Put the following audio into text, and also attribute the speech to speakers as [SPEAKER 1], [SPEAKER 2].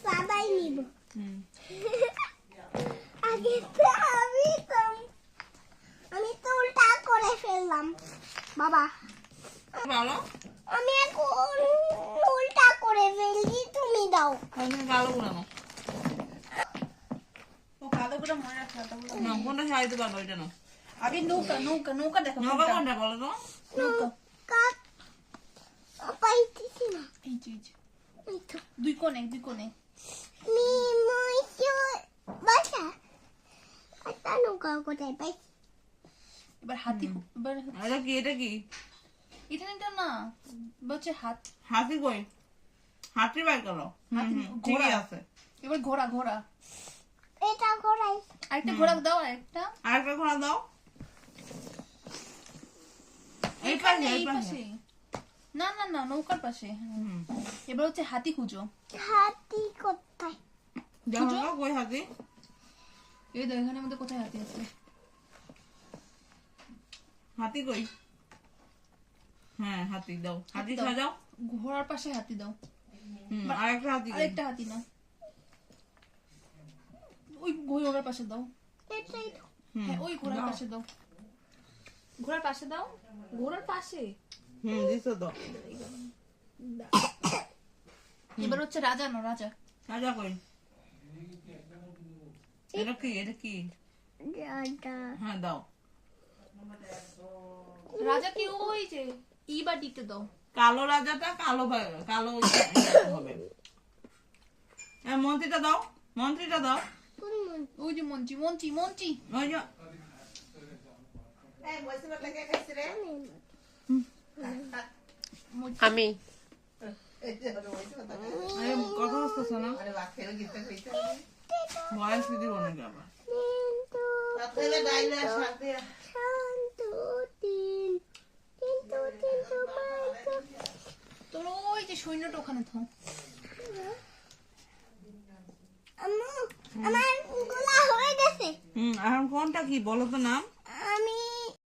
[SPEAKER 1] বাবাই নিব আগে তো আমি তো উল্টা করে ফেললাম বাবা
[SPEAKER 2] ভালো
[SPEAKER 1] আমি এখন উল্টা করে ফেলছি তুমি দাও
[SPEAKER 2] আমি ভালো গুলানো
[SPEAKER 3] ও কালো করে মনে রাখ কালো
[SPEAKER 2] না কোনটা সাইতে পারবো এটা না
[SPEAKER 3] আগে নৌকা নৌকা নৌকা দেখো
[SPEAKER 2] নৌকা কোনটা বলো তো
[SPEAKER 3] নৌকা
[SPEAKER 1] কাক পাইতেছি না
[SPEAKER 3] এই যে
[SPEAKER 1] এই তো
[SPEAKER 3] দুই কোণে
[SPEAKER 1] মিমইছো বাসা একটা নৌকা কোথায় পাই
[SPEAKER 3] এবার হাতি এবার
[SPEAKER 2] এটা কি
[SPEAKER 3] এটা নিতে না বলছে
[SPEAKER 2] হাতি কই হাতি বাই করো ঠিকই
[SPEAKER 3] ঘোড়া।
[SPEAKER 2] আছে
[SPEAKER 3] এবার ঘোড়া ঘোড়া
[SPEAKER 1] এটা করাই
[SPEAKER 3] আরেকটা ঘোড়া দাও আরেকটা
[SPEAKER 2] আরেকটা ঘোড়া দাও এই
[SPEAKER 3] এখানে
[SPEAKER 2] পাশে
[SPEAKER 3] এই পাশে না না না নৌকার পাশে এবার হচ্ছে হাতি খুঁজো
[SPEAKER 1] হাতি কোথায়
[SPEAKER 2] দেখো কই হাতি
[SPEAKER 3] এই দেখো এখানের মধ্যে কোথায় হাতি আছে
[SPEAKER 2] হাতি কই হ্যাঁ হাতি দাও হাতি
[SPEAKER 3] দাও।
[SPEAKER 2] সাজাও
[SPEAKER 3] ঘোড়ার পাশে হাতি দাও
[SPEAKER 2] আরেকটা হাতি কই?
[SPEAKER 3] আরেকটা হাতি না ওই ঘোড়ার পাশে দাও
[SPEAKER 1] এটাই তো
[SPEAKER 3] হ্যাঁ ওই ঘোড়ার
[SPEAKER 2] দাও।
[SPEAKER 3] পাশে দাও ঘোড়ার পাশে দাও ঘোড়ার পাশে
[SPEAKER 2] দিছো দাও
[SPEAKER 3] এবার হচ্ছে রাজা না রাজা
[SPEAKER 2] সাজা কই এটা কি
[SPEAKER 1] দাদা
[SPEAKER 2] হ্যাঁ দাও
[SPEAKER 3] রাজা কি ওই যে ই বা ডিতে দাও
[SPEAKER 2] কালো রাজাটা কালো কালো হবে মন্ত্রীটা দাও
[SPEAKER 1] কোন মন
[SPEAKER 3] ওই যে মঞ্চি মঞ্চি মঞ্চি
[SPEAKER 2] ওই যে
[SPEAKER 4] আমি
[SPEAKER 2] আরে কথা হচ্ছে না ভয়েস দিব নাকি আবার
[SPEAKER 1] শান্ত তিন কিন্তু
[SPEAKER 3] তোমরা ওই যে সৈন্যটা ওখানে থাও
[SPEAKER 1] আম্মু আমার গোলা হয়ে গেছে
[SPEAKER 2] এখন কোনটা কি বলো তো নাম